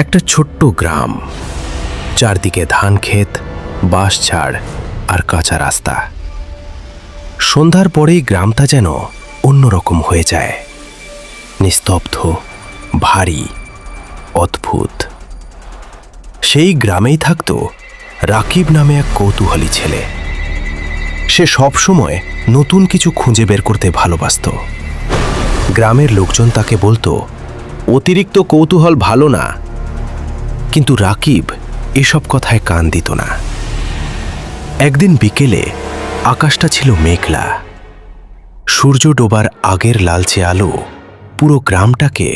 একটা ছোট্ট গ্রাম, চারদিকে ধান ক্ষেত, বাঁশঝাড় আর কাঁচা রাস্তা। সন্ধ্যার পরেই গ্রামটা যেন অন্যরকম হয়ে যায়, নিস্তব্ধ, ভারী, অদ্ভুত। সেই গ্রামেই থাকত রাকিব নামে এক কৌতূহলী ছেলে। সে সবসময় নতুন কিছু খুঁজে বের করতে ভালোবাসত। গ্রামের লোকজন তাকে বলতো, অতিরিক্ত কৌতূহল ভালো না। কিন্তু রাকিব এসব কথায় কান দিত না। একদিন বিকেলে আকাশটা ছিল মেঘলা। সূর্য ডোবার আগের লালচে আলো পুরো গ্রামটাকে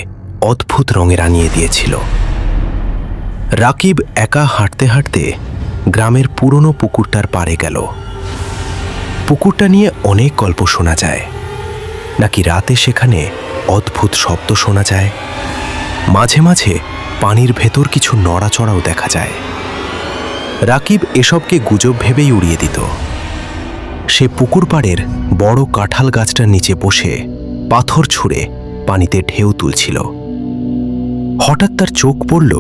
অদ্ভুত রঙে রাঙিয়ে দিয়েছিল। রাকিব একা হাঁটতে হাঁটতে গ্রামের পুরনো পুকুরটার পাড়ে গেল। পুকুরটা নিয়ে অনেক গল্প শোনা যায়, নাকি রাতে সেখানে অদ্ভুত শব্দ শোনা যায়। মাঝে মাঝে পানির ভেতর কিছু নড়াচড়াও দেখা যায়। রাকিব এসবকে গুজব ভেবেই উড়িয়ে দিত। সে পুকুর পাড়ের বড় কাঁঠাল গাছটার নিচে বসে পাথর ছুঁড়ে পানিতে ঢেউ তুলছিল। হঠাৎ তার চোখ পড়ল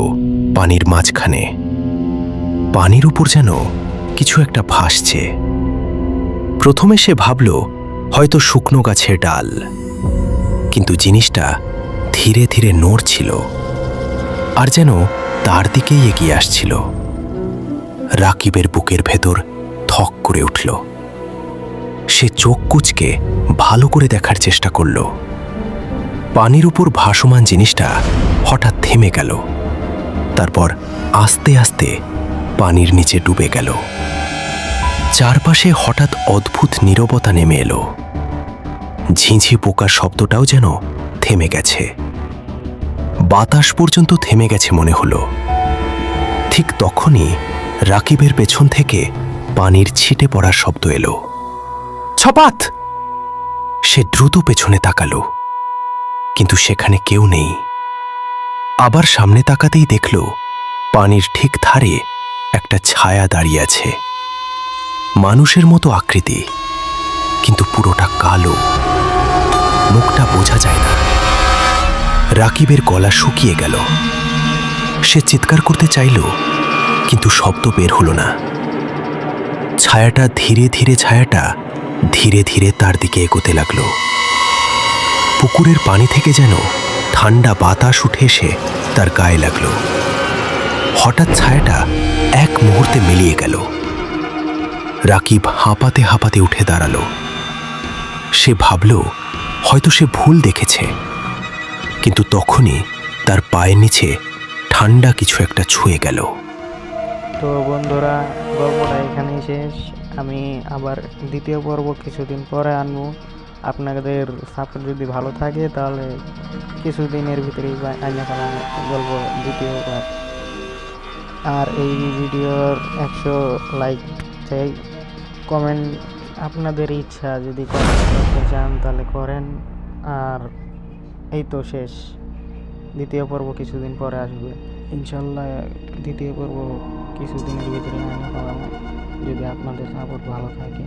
পানির মাঝখানে। পানির উপর যেন কিছু একটা ভাসছে। প্রথমে সে ভাবল হয়তো শুকনো গাছের ডাল, কিন্তু জিনিসটা ধীরে ধীরে নড়ছিল আর যেন তার দিকেই এগিয়ে আসছিল। রাকিবের বুকের ভেতর থক করে উঠল। সে চোখ কুঁচকে ভালো করে দেখার চেষ্টা করল। পানির উপর ভাসমান জিনিসটা হঠাৎ থেমে গেল, তারপর আস্তে আস্তে পানির নিচে ডুবে গেল। চারপাশে হঠাৎ অদ্ভুত নীরবতা নেমে এলো। ঝিঁঝি পোকার শব্দটাও যেন থেমে গেছে। বাতাস পর্যন্ত থেমে গেছে মনে হলো। ঠিক তখনই রাকিবের পেছন থেকে পানির ছিটে পড়ার শব্দ এলো। ছপাত! সে দ্রুত পেছনে তাকালো, কিন্তু সেখানে কেউ নেই। আবার সামনে তাকাতেই দেখল পানির ঠিক ধারে একটা ছায়া দাঁড়িয়ে আছে। মানুষের মতো আকৃতি, কিন্তু পুরোটা কালো, মুখটা বোঝা যায় না। রাকিবের গলা শুকিয়ে গেল। সে চিৎকার করতে চাইল, কিন্তু শব্দ বের হলো না। ছায়াটা ধীরে ধীরে তার দিকে এগোতে লাগলো। পুকুরের পানি থেকে যেন ঠান্ডা বাতাস উঠে এসে তার গায়ে লাগলো। হঠাৎ ছায়াটা এক মুহূর্তে মিলিয়ে গেল। রাকিব হাঁপাতে হাঁপাতে উঠে দাঁড়ালো। সে ভাবল হয়তো সে ভুল দেখেছে, কিন্তু তখনই তার পায়ের নিচে ঠান্ডা কিছু একটা ছুঁয়ে গেল। তো বন্ধুরা, গল্পটা এখানেই শেষ। আমি আবার দ্বিতীয় পর্ব কিছুদিন পরে আনবো। আপনাদের সাপোর্ট যদি ভালো থাকে তাহলে কিছুদিনের ভিতরেই আইনা ফেলাম গল্প দ্বিতীয় পার্ট। আর এই ভিডিওর 100 লাইক চাই। কমেন্ট আপনাদের ইচ্ছা, যদি কমেন্ট করতে চান তাহলে করেন। আর এই তো শেষ। দ্বিতীয় পর্ব কিছুদিন পরে আসবে ইনশাল্লাহ। দ্বিতীয় পর্ব কিছুদিনের ভিতরে আইনা ফেলাম, যদি আপনাদের সাপোর্ট ভালো থাকে।